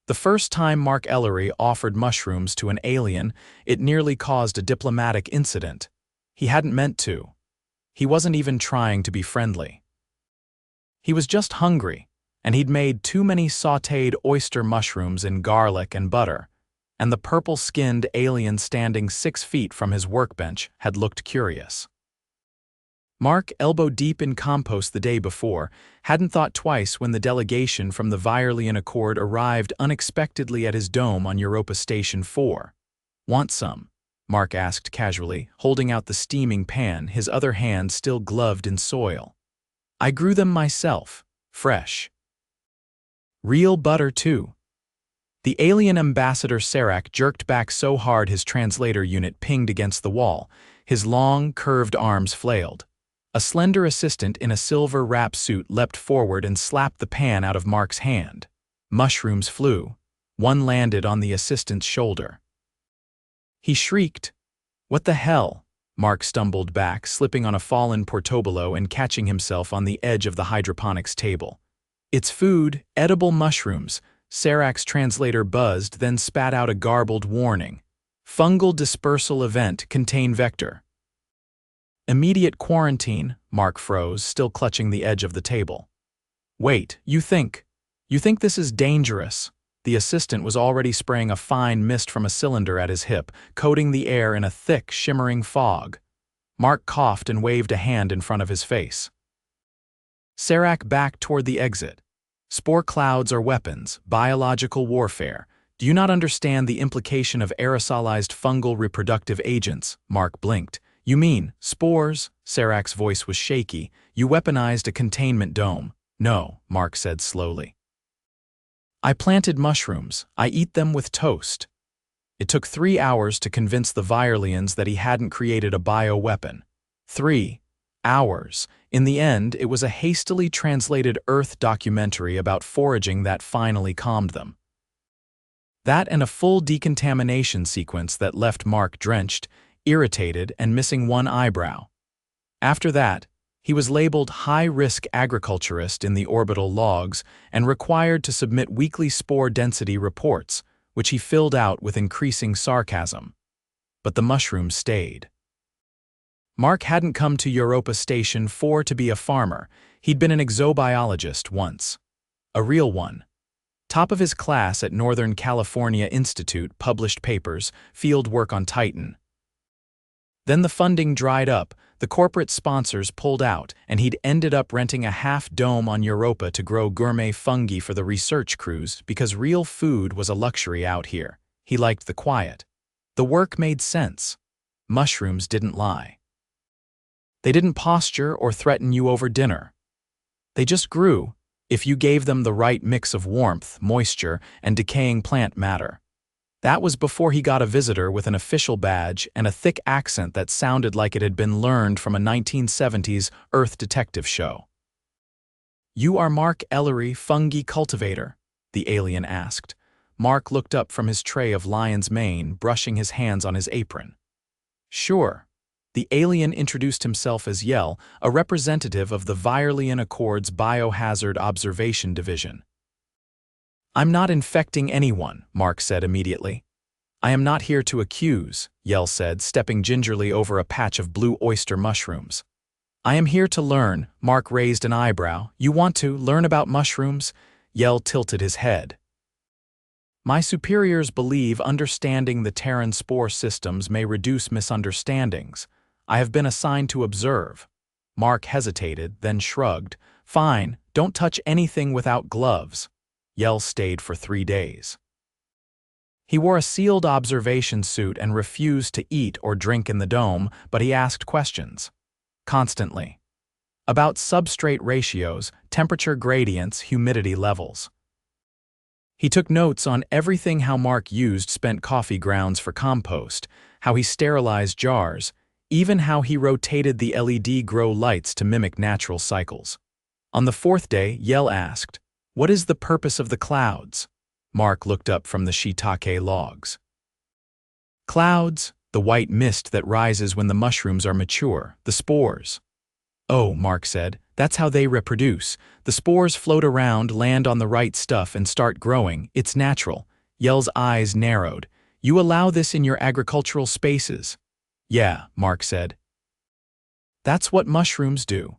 The first time Mark Ellery offered mushrooms to an alien, it nearly caused a diplomatic incident. He hadn't meant to. He wasn't even trying to be friendly. He was just hungry, and he'd made too many sautéed oyster mushrooms in garlic and butter, and the purple-skinned alien standing 6 feet from his workbench had looked curious. Mark, elbow-deep in compost the day before, hadn't thought twice when the delegation from the Vireland Accord arrived unexpectedly at his dome on Europa Station 4. "Want some?" Mark asked casually, holding out the steaming pan, his other hand still gloved in soil. "I grew them myself. Fresh. Real butter, too." The alien ambassador Serac jerked back so hard his translator unit pinged against the wall. His long, curved arms flailed. A slender assistant in a silver wrap suit leapt forward and slapped the pan out of Mark's hand. Mushrooms flew. One landed on the assistant's shoulder. He shrieked. "What the hell?" Mark stumbled back, slipping on a fallen portobello and catching himself on the edge of the hydroponics table. "It's food, edible mushrooms," Serac's translator buzzed, then spat out a garbled warning. "Fungal dispersal event, contain vector." "Immediate quarantine," Mark froze, still clutching the edge of the table. "Wait, you think this is dangerous?" The assistant was already spraying a fine mist from a cylinder at his hip, coating the air in a thick, shimmering fog. Mark coughed and waved a hand in front of his face. Serac backed toward the exit. "Spore clouds are weapons, biological warfare. Do you not understand the implication of aerosolized fungal reproductive agents?" Mark blinked. "You mean, spores?" Serac's voice was shaky. "You weaponized a containment dome." "No," Mark said slowly. "I planted mushrooms. I eat them with toast." It took 3 hours to convince the Virelands that he hadn't created a bioweapon. 3 hours. In the end, it was a hastily translated Earth documentary about foraging that finally calmed them. That and a full decontamination sequence that left Mark drenched, irritated, and missing one eyebrow. After that, he was labeled high-risk agriculturist in the orbital logs and required to submit weekly spore density reports, which he filled out with increasing sarcasm. But the mushrooms stayed. Mark hadn't come to Europa Station 4 to be a farmer. He'd been an exobiologist once. A real one. Top of his class at Northern California Institute, published papers, field work on Titan. Then the funding dried up, the corporate sponsors pulled out, and he'd ended up renting a half-dome on Europa to grow gourmet fungi for the research crews because real food was a luxury out here. He liked the quiet. The work made sense. Mushrooms didn't lie. They didn't posture or threaten you over dinner. They just grew, if you gave them the right mix of warmth, moisture, and decaying plant matter. That was before he got a visitor with an official badge and a thick accent that sounded like it had been learned from a 1970s Earth detective show. "You are Mark Ellery, fungi cultivator?" the alien asked. Mark looked up from his tray of lion's mane, brushing his hands on his apron. "Sure." The alien introduced himself as Yell, a representative of the Vireland Accord's Biohazard Observation Division. "I'm not infecting anyone," Mark said immediately. "I am not here to accuse," Yell said, stepping gingerly over a patch of blue oyster mushrooms. "I am here to learn." Mark raised an eyebrow. "You want to learn about mushrooms?" Yell tilted his head. "My superiors believe understanding the Terran spore systems may reduce misunderstandings. I have been assigned to observe." Mark hesitated, then shrugged. "Fine, don't touch anything without gloves." Yell stayed for 3 days. He wore a sealed observation suit and refused to eat or drink in the dome, but he asked questions. Constantly. About substrate ratios, temperature gradients, humidity levels. He took notes on everything: how Mark used spent coffee grounds for compost, how he sterilized jars, even how he rotated the LED grow lights to mimic natural cycles. On the 4th day, Yell asked, "What is the purpose of the clouds?" Mark looked up from the shiitake logs. "Clouds, the white mist that rises when the mushrooms are mature, the spores." Oh, Mark said, that's how they reproduce. The spores float around, land on the right stuff, and start growing. It's natural. Yell's eyes narrowed. You allow this in your agricultural spaces? Yeah, Mark said. That's what mushrooms do.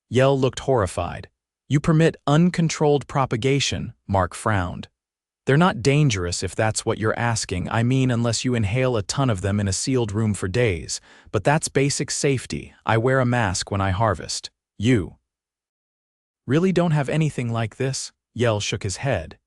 Yell looked horrified. You permit uncontrolled propagation, Mark frowned. They're not dangerous if that's what you're asking. I mean, unless you inhale a ton of them in a sealed room for days. But that's basic safety. I wear a mask when I harvest. You really don't have anything like this? Yell shook his head.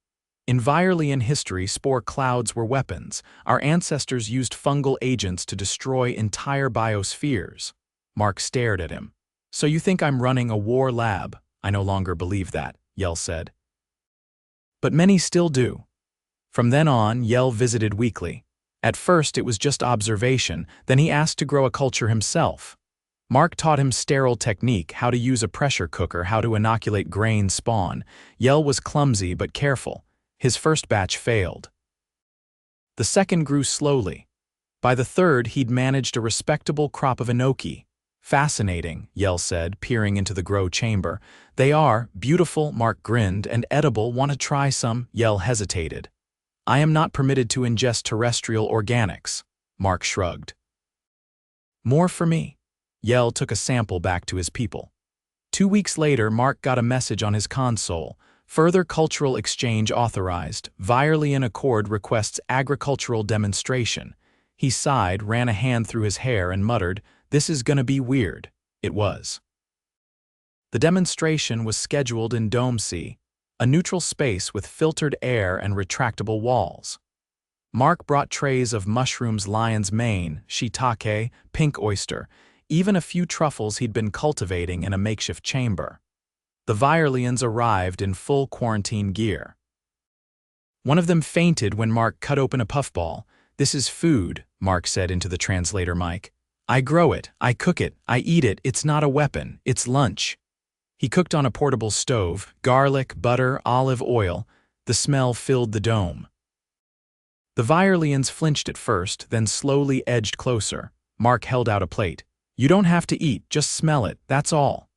In Virean history, spore clouds were weapons. Our ancestors used fungal agents to destroy entire biospheres. Mark stared at him. So you think I'm running a war lab? I no longer believe that, Yell said. But many still do. From then on, Yell visited weekly. At first it was just observation, then he asked to grow a culture himself. Mark taught him sterile technique, how to use a pressure cooker, how to inoculate grain spawn. Yell was clumsy but careful. His first batch failed. The second grew slowly. By the third, he'd managed a respectable crop of enoki. Fascinating, Yell said, peering into the grow chamber. They are beautiful, Mark grinned, and edible. Want to try some? Yell hesitated. I am not permitted to ingest terrestrial organics, Mark shrugged. More for me. Yell took a sample back to his people. 2 weeks later, Mark got a message on his console. Further cultural exchange authorized. Virean Accord requests agricultural demonstration. He sighed, ran a hand through his hair, and muttered, "This is gonna be weird." It was. The demonstration was scheduled in Dome C, a neutral space with filtered air and retractable walls. Mark brought trays of mushrooms, lion's mane, shiitake, pink oyster, even a few truffles he'd been cultivating in a makeshift chamber. The Vireans arrived in full quarantine gear. One of them fainted when Mark cut open a puffball. "This is food," Mark said into the translator mic. "I grow it, I cook it, I eat it. It's not a weapon, it's lunch." He cooked on a portable stove, garlic, butter, olive oil. The smell filled the dome. The Vireans flinched at first, then slowly edged closer. Mark held out a plate. "You don't have to eat, just smell it, that's all."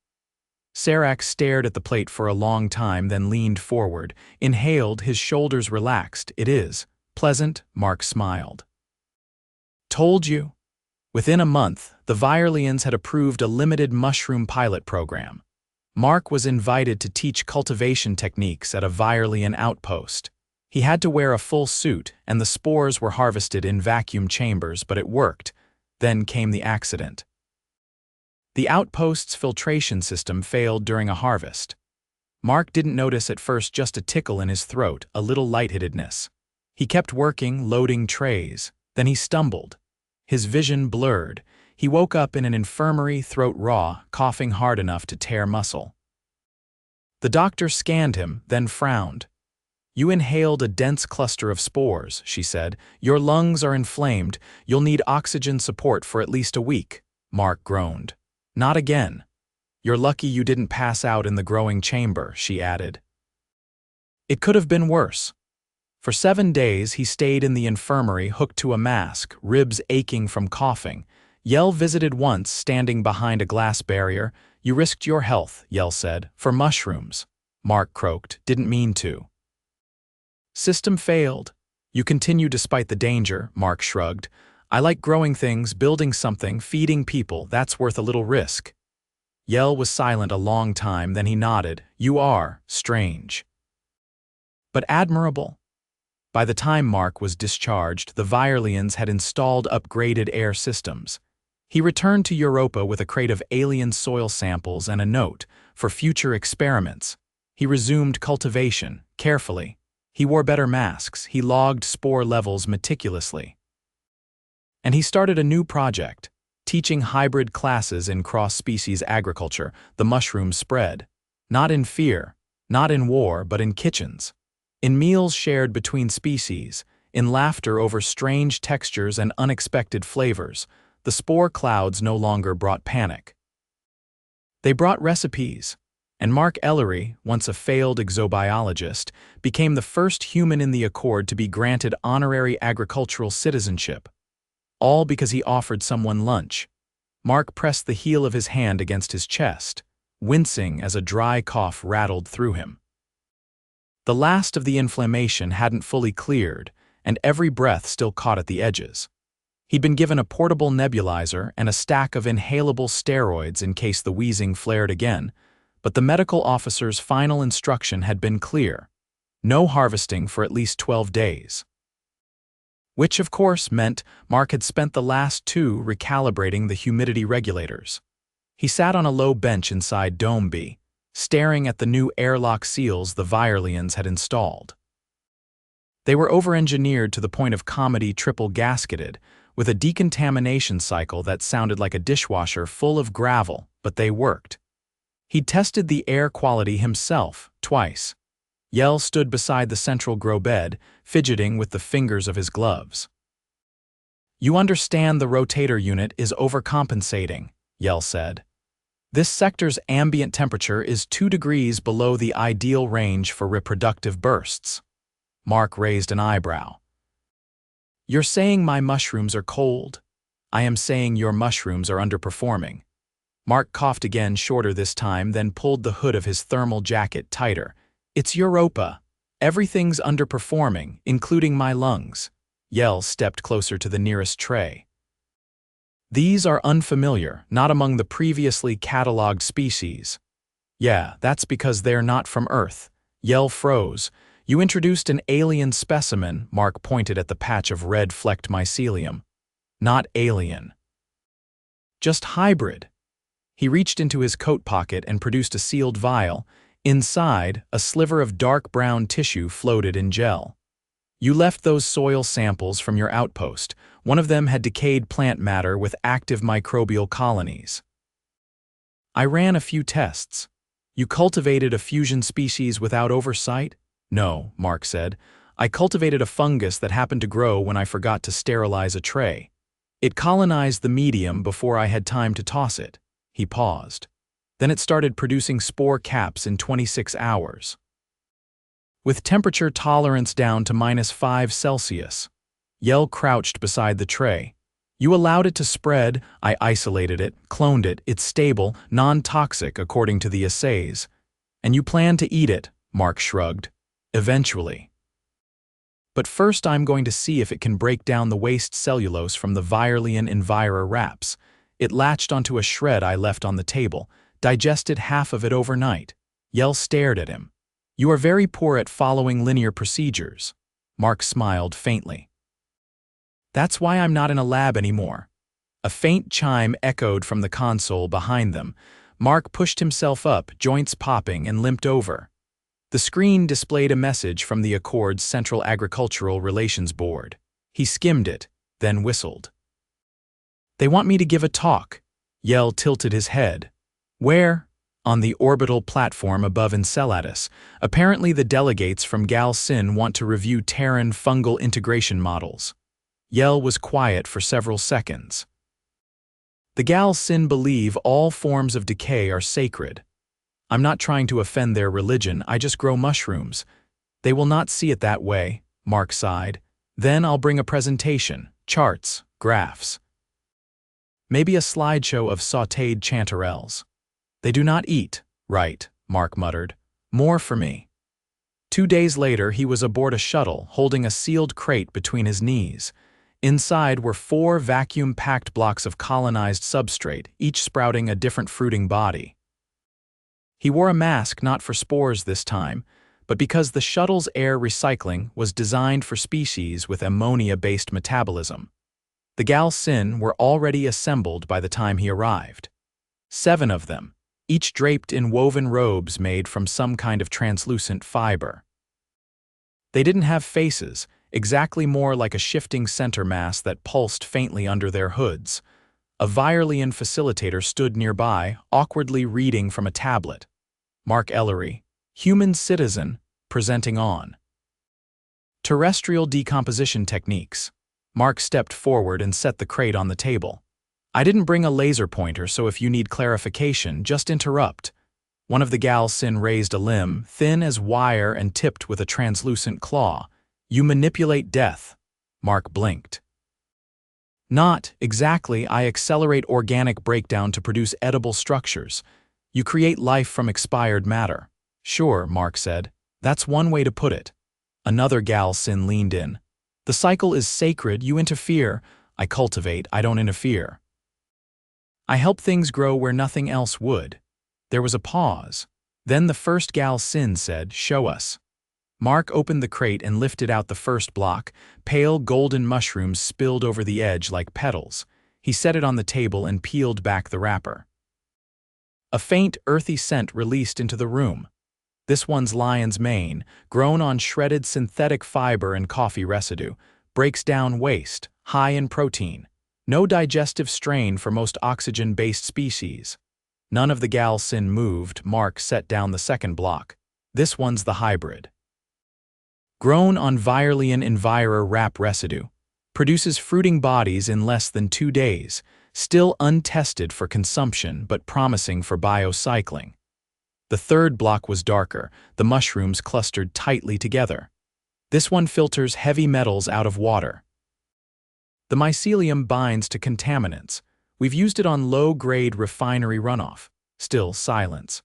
Serac stared at the plate for a long time, then leaned forward, inhaled, his shoulders relaxed. "It is pleasant," Mark smiled. "Told you." Within a month, the Vireans had approved a limited mushroom pilot program. Mark was invited to teach cultivation techniques at a Virean outpost. He had to wear a full suit, and the spores were harvested in vacuum chambers, but it worked. Then came the accident. The outpost's filtration system failed during a harvest. Mark didn't notice at first, just a tickle in his throat, a little lightheadedness. He kept working, loading trays. Then he stumbled. His vision blurred. He woke up in an infirmary, throat raw, coughing hard enough to tear muscle. The doctor scanned him, then frowned. "You inhaled a dense cluster of spores," she said. "Your lungs are inflamed. You'll need oxygen support for at least a week." Mark groaned. "Not again." "You're lucky you didn't pass out in the growing chamber," she added. It could have been worse. For 7 days, he stayed in the infirmary, hooked to a mask, ribs aching from coughing. Yell visited once, standing behind a glass barrier. "You risked your health," Yell said, "for mushrooms." Mark croaked, "Didn't mean to." "System failed." "You continue despite the danger," Mark shrugged. "I like growing things, building something, feeding people. That's worth a little risk." Yell was silent a long time, then he nodded. "You are strange, but admirable." By the time Mark was discharged, the Vireans had installed upgraded air systems. He returned to Europa with a crate of alien soil samples and a note, "For future experiments." He resumed cultivation, carefully. He wore better masks, he logged spore levels meticulously. And he started a new project, teaching hybrid classes in cross-species agriculture. The mushrooms spread. Not in fear, not in war, but in kitchens. In meals shared between species, in laughter over strange textures and unexpected flavors. The spore clouds no longer brought panic. They brought recipes, and Mark Ellery, once a failed exobiologist, became the first human in the Accord to be granted honorary agricultural citizenship. All because he offered someone lunch. Mark pressed the heel of his hand against his chest, wincing as a dry cough rattled through him. The last of the inflammation hadn't fully cleared, and every breath still caught at the edges. He'd been given a portable nebulizer and a stack of inhalable steroids in case the wheezing flared again, but the medical officer's final instruction had been clear: no harvesting for at least 12 days. Which, of course, meant Mark had spent the last 2 recalibrating the humidity regulators. He sat on a low bench inside Dome B, staring at the new airlock seals the Virelians had installed. They were over-engineered to the point of comedy triple-gasketed, with a decontamination cycle that sounded like a dishwasher full of gravel, but they worked. He'd tested the air quality himself, twice. Yell stood beside the central grow bed, fidgeting with the fingers of his gloves. "You understand the rotator unit is overcompensating," Yell said. "This sector's ambient temperature is 2 degrees below the ideal range for reproductive bursts." Mark raised an eyebrow. "You're saying my mushrooms are cold? I am saying your mushrooms are underperforming." Mark coughed again, shorter this time, then pulled the hood of his thermal jacket tighter. "It's Europa. Everything's underperforming, including my lungs." Yell stepped closer to the nearest tray. "These are unfamiliar, not among the previously cataloged species." "Yeah, that's because they're not from Earth." Yell froze. "You introduced an alien specimen," Mark pointed at the patch of red-flecked mycelium. "Not alien. Just hybrid." He reached into his coat pocket and produced a sealed vial. Inside, a sliver of dark brown tissue floated in gel. "You left those soil samples from your outpost. One of them had decayed plant matter with active microbial colonies. I ran a few tests." "You cultivated a fusion species without oversight?" "No," Mark said. "I cultivated a fungus that happened to grow when I forgot to sterilize a tray. It colonized the medium before I had time to toss it." He paused. "Then it started producing spore caps in 26 hours. With temperature tolerance down to -5°C. Yell crouched beside the tray. "You allowed it to spread. I isolated it, cloned it. It's stable, non-toxic according to the assays. And you plan to eat it," Mark shrugged. "Eventually. But first I'm going to see if it can break down the waste cellulose from the Virelian Envira wraps." It latched onto a shred I left on the table, digested half of it overnight. Yell stared at him. "You are very poor at following linear procedures." Mark smiled faintly. "That's why I'm not in a lab anymore." A faint chime echoed from the console behind them. Mark pushed himself up, joints popping, and limped over. The screen displayed a message from the Accord's Central Agricultural Relations Board. He skimmed it, then whistled. "They want me to give a talk." Yell tilted his head. "Where?" "On the orbital platform above Enceladus. Apparently the delegates from Gal Sin want to review Terran fungal integration models." Yell was quiet for several seconds. "The Gal Sin believe all forms of decay are sacred. I'm not trying to offend their religion, I just grow mushrooms. They will not see it that way," Mark sighed. "Then I'll bring a presentation, charts, graphs. Maybe a slideshow of sautéed chanterelles." "They do not eat." "Right," Mark muttered. "More for me." 2 days later, he was aboard a shuttle, holding a sealed crate between his knees. Inside were 4 vacuum-packed blocks of colonized substrate, each sprouting a different fruiting body. He wore a mask not for spores this time, but because the shuttle's air recycling was designed for species with ammonia-based metabolism. The Gal Sin were already assembled by the time he arrived. 7 of them, each draped in woven robes made from some kind of translucent fiber. They didn't have faces, exactly more like a shifting center mass that pulsed faintly under their hoods. A Virelian facilitator stood nearby, awkwardly reading from a tablet. Mark Ellery, human citizen, presenting on terrestrial decomposition techniques. Mark stepped forward and set the crate on the table. "I didn't bring a laser pointer, so if you need clarification, just interrupt." One of the Gal Sin raised a limb, thin as wire and tipped with a translucent claw. "You manipulate death." Mark blinked. Not exactly. I accelerate organic breakdown to produce edible structures. You create life from expired matter. Sure, Mark said. That's one way to put it. Another gal Sin leaned in. The cycle is sacred, you interfere. I cultivate, I don't interfere. I help things grow where nothing else would. There was a pause. Then the first gal Sin said, show us. Mark opened the crate and lifted out the first block. Pale golden mushrooms spilled over the edge like petals. He set it on the table and peeled back the wrapper. A faint, earthy scent released into the room. This one's lion's mane, grown on shredded synthetic fiber and coffee residue, breaks down waste, high in protein. No digestive strain for most oxygen-based species. None of the gal Sin moved. Mark set down the second block. This one's the hybrid. Grown on Virelian Envira wrap residue, produces fruiting bodies in less than 2 days, still untested for consumption but promising for biocycling. The third block was darker, the mushrooms clustered tightly together. This one filters heavy metals out of water. The mycelium binds to contaminants. We've used it on low-grade refinery runoff. Still silence.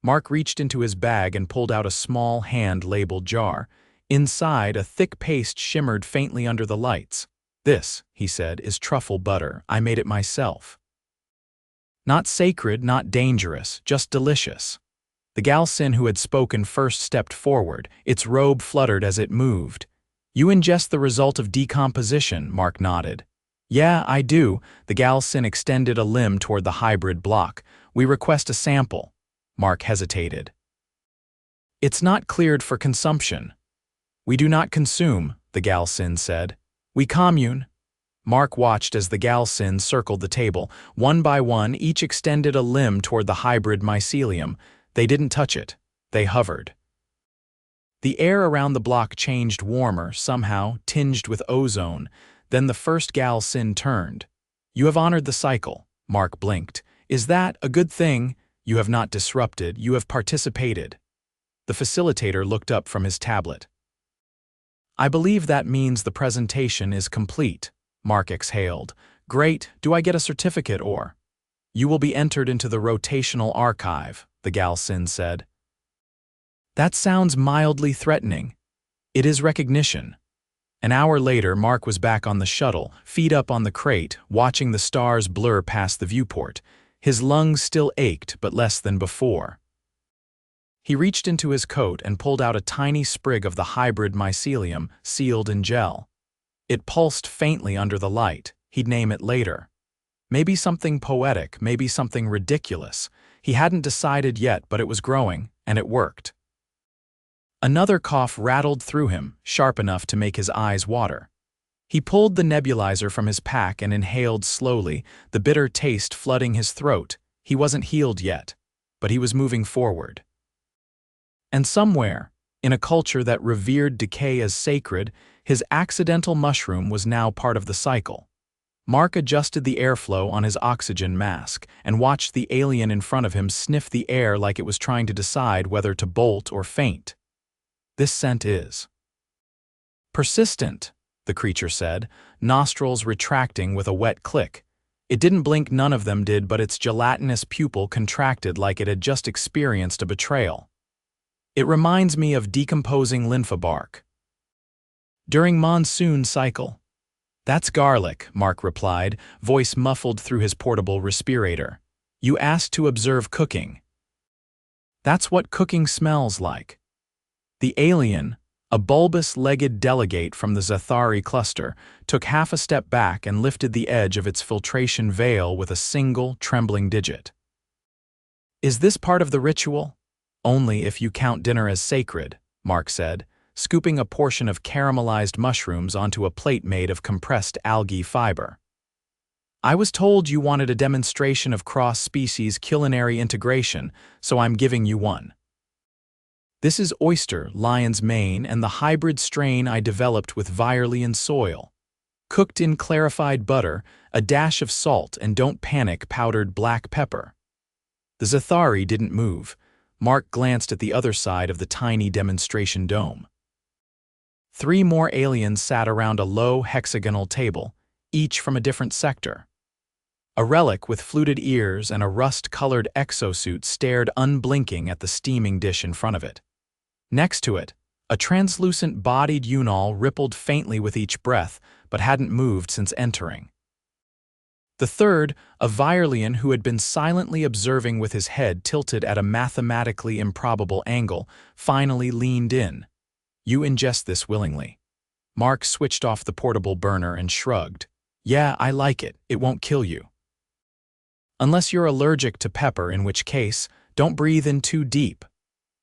Mark reached into his bag and pulled out a small hand-labeled jar. Inside, a thick paste shimmered faintly under the lights. This, he said, is truffle butter. I made it myself. Not sacred, not dangerous, just delicious. The gal Sin who had spoken first stepped forward. Its robe fluttered as it moved. You ingest the result of decomposition, Mark nodded. Yeah, I do. The gal Sin extended a limb toward the hybrid block. We request a sample. Mark hesitated. It's not cleared for consumption. We do not consume, the gal Sin said. We commune. Mark watched as the gal Sin circled the table. One by one, each extended a limb toward the hybrid mycelium. They didn't touch it. They hovered. The air around the block changed warmer, somehow, tinged with ozone. Then the first gal Sin turned. You have honored the cycle, Mark blinked. Is that a good thing? You have not disrupted, you have participated. The facilitator looked up from his tablet. I believe that means the presentation is complete, Mark exhaled. Great, do I get a certificate or? You will be entered into the rotational archive, the gal Sin said. That sounds mildly threatening. It is recognition. An hour later, Mark was back on the shuttle, feet up on the crate, watching the stars blur past the viewport. His lungs still ached, but less than before. He reached into his coat and pulled out a tiny sprig of the hybrid mycelium, sealed in gel. It pulsed faintly under the light. He'd name it later. Maybe something poetic, maybe something ridiculous. He hadn't decided yet, but it was growing, and it worked. Another cough rattled through him, sharp enough to make his eyes water. He pulled the nebulizer from his pack and inhaled slowly, the bitter taste flooding his throat. He wasn't healed yet, but he was moving forward. And somewhere, in a culture that revered decay as sacred, his accidental mushroom was now part of the cycle. Mark adjusted the airflow on his oxygen mask and watched the alien in front of him sniff the air like it was trying to decide whether to bolt or faint. This scent is persistent, the creature said, nostrils retracting with a wet click. It didn't blink, none of them did, but its gelatinous pupil contracted like it had just experienced a betrayal. It reminds me of decomposing lympha bark. During monsoon cycle. That's garlic, Mark replied, voice muffled through his portable respirator. You asked to observe cooking. That's what cooking smells like. The alien, a bulbous-legged delegate from the Zathari cluster, took half a step back and lifted the edge of its filtration veil with a single, trembling digit. Is this part of the ritual? Only if you count dinner as sacred, Mark said, scooping a portion of caramelized mushrooms onto a plate made of compressed algae fiber. I was told you wanted a demonstration of cross-species culinary integration, so I'm giving you one. This is oyster, lion's mane, and the hybrid strain I developed with Virelian soil. Cooked in clarified butter, a dash of salt, and don't panic, powdered black pepper. The Zathari didn't move. Mark glanced at the other side of the tiny demonstration dome. 3 more aliens sat around a low hexagonal table, each from a different sector. A relic with fluted ears and a rust-colored exosuit stared unblinking at the steaming dish in front of it. Next to it, a translucent-bodied Unol rippled faintly with each breath, but hadn't moved since entering. The third, a Virelian who had been silently observing with his head tilted at a mathematically improbable angle, finally leaned in. "You ingest this willingly." Mark switched off the portable burner and shrugged. "Yeah, I like it. It won't kill you. Unless you're allergic to pepper, in which case, don't breathe in too deep."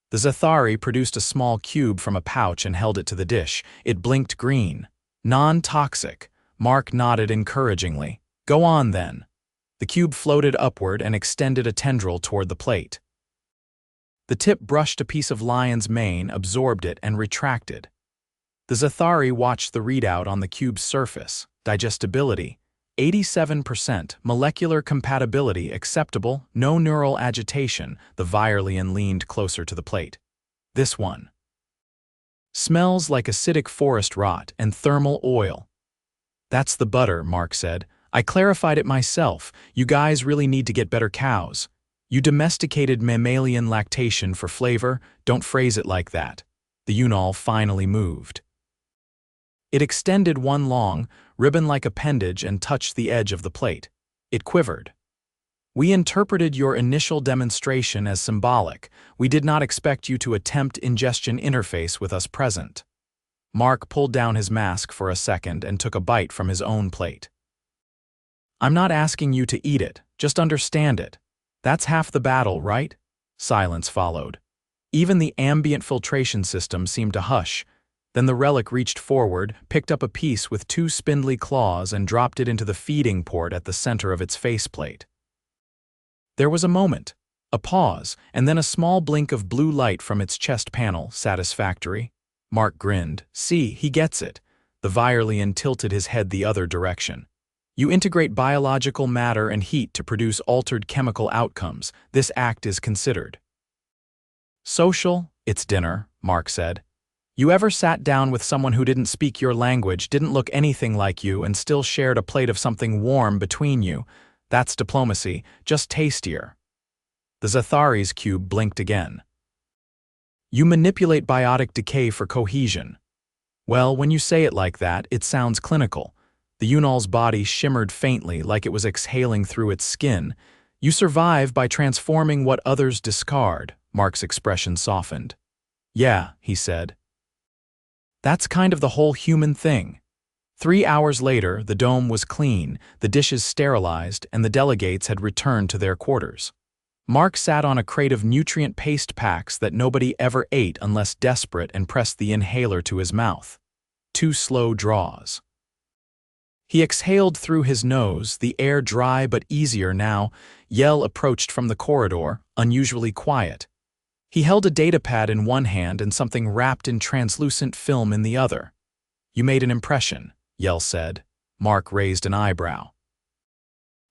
The Zathari produced a small cube from a pouch and held it to the dish. It blinked green. "Non-toxic." Mark nodded encouragingly. "Go on, then." The cube floated upward and extended a tendril toward the plate. The tip brushed a piece of lion's mane, absorbed it, and retracted. The Zathari watched the readout on the cube's surface. Digestibility, 87%, molecular compatibility acceptable, no neural agitation. The Virelian leaned closer to the plate. "This one smells like acidic forest rot and thermal oil." "That's the butter," Mark said. "I clarified it myself. You guys really need to get better cows. You domesticated mammalian lactation for flavor. Don't phrase it like that." The Unol finally moved. It extended one long, ribbon-like appendage and touched the edge of the plate. It quivered. "We interpreted your initial demonstration as symbolic. We did not expect you to attempt ingestion interface with us present." Mark pulled down his mask for a second and took a bite from his own plate. "I'm not asking you to eat it, just understand it. That's half the battle, right?" Silence followed. Even the ambient filtration system seemed to hush. Then the relic reached forward, picked up a piece with two spindly claws and dropped it into the feeding port at the center of its faceplate. There was a moment, a pause, and then a small blink of blue light from its chest panel. "Satisfactory?" Mark grinned. "See, he gets it." The Virelian tilted his head the other direction. "You integrate biological matter and heat to produce altered chemical outcomes. This act is considered social. It's dinner," Mark said. "You ever sat down with someone who didn't speak your language, didn't look anything like you, and still shared a plate of something warm between you? That's diplomacy, just tastier." The Zathari's cube blinked again. "You manipulate biotic decay for cohesion." "Well, when you say it like that, it sounds clinical." The Unol's body shimmered faintly like it was exhaling through its skin. "You survive by transforming what others discard." Mark's expression softened. "Yeah," he said. "That's kind of the whole human thing." 3 hours later, the dome was clean, the dishes sterilized, and the delegates had returned to their quarters. Mark sat on a crate of nutrient paste packs that nobody ever ate unless desperate and pressed the inhaler to his mouth. 2 slow draws. He exhaled through his nose, the air dry but easier now. Yell approached from the corridor, unusually quiet. He held a datapad in one hand and something wrapped in translucent film in the other. "You made an impression," Yell said. Mark raised an eyebrow.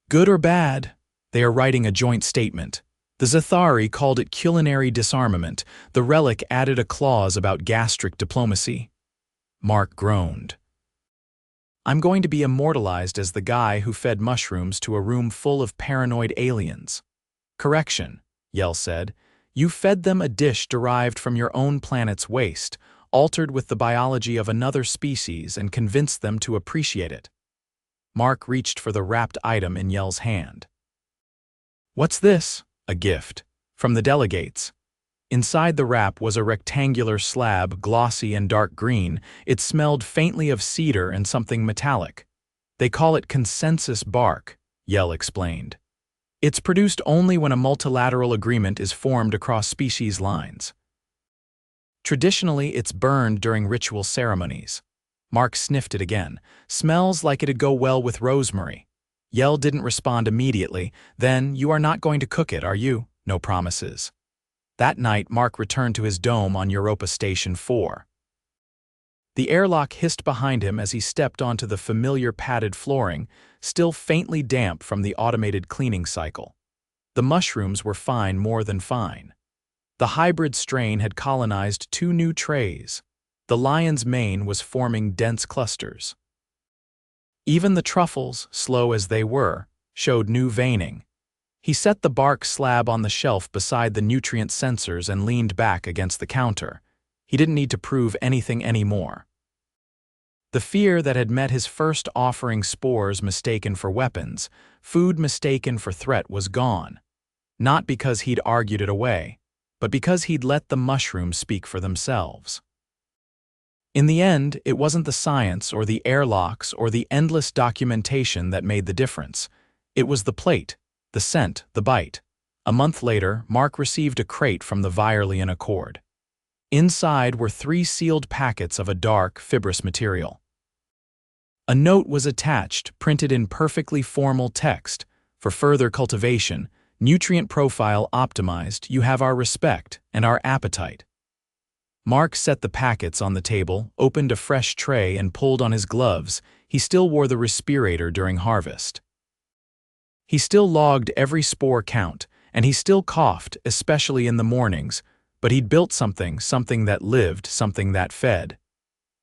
"Good or bad?" They are writing a joint statement. The Zathari called it culinary disarmament. The relic added a clause about gastric diplomacy. Mark groaned. "I'm going to be immortalized as the guy who fed mushrooms to a room full of paranoid aliens." "Correction," Yell said. "You fed them a dish derived from your own planet's waste, altered with the biology of another species, and convinced them to appreciate it." Mark reached for the wrapped item in Yell's hand. "What's this?" "A gift. From the delegates." Inside the wrap was a rectangular slab, glossy and dark green. It smelled faintly of cedar and something metallic. "They call it consensus bark," Yell explained. "It's produced only when a multilateral agreement is formed across species lines. Traditionally, it's burned during ritual ceremonies." Mark sniffed it again. "Smells like it'd go well with rosemary." Yell didn't respond immediately. "Then, you are not going to cook it, are you?" "No promises." That night, Mark returned to his dome on Europa Station 4. The airlock hissed behind him as he stepped onto the familiar padded flooring, still faintly damp from the automated cleaning cycle. The mushrooms were fine, more than fine. The hybrid strain had colonized 2 new trays. The lion's mane was forming dense clusters. Even the truffles, slow as they were, showed new veining. He set the bark slab on the shelf beside the nutrient sensors and leaned back against the counter. He didn't need to prove anything anymore. The fear that had met his first offering spores mistaken for weapons, food mistaken for threat, was gone. Not because he'd argued it away, but because he'd let the mushrooms speak for themselves. In the end, it wasn't the science or the airlocks or the endless documentation that made the difference. It was the plate, the scent, the bite. A month later, Mark received a crate from the Virelian Accord. Inside were 3 sealed packets of a dark, fibrous material. A note was attached, printed in perfectly formal text. For further cultivation, nutrient profile optimized, you have our respect and our appetite. Mark set the packets on the table, opened a fresh tray, and pulled on his gloves. He still wore the respirator during harvest. He still logged every spore count, and he still coughed, especially in the mornings, but he'd built something that lived, something that fed.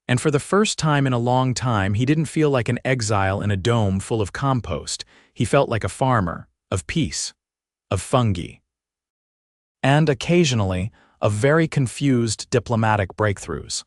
And for the first time in a long time, he didn't feel like an exile in a dome full of compost. He felt like a farmer, of peace, of fungi. And occasionally, of very confused diplomatic breakthroughs.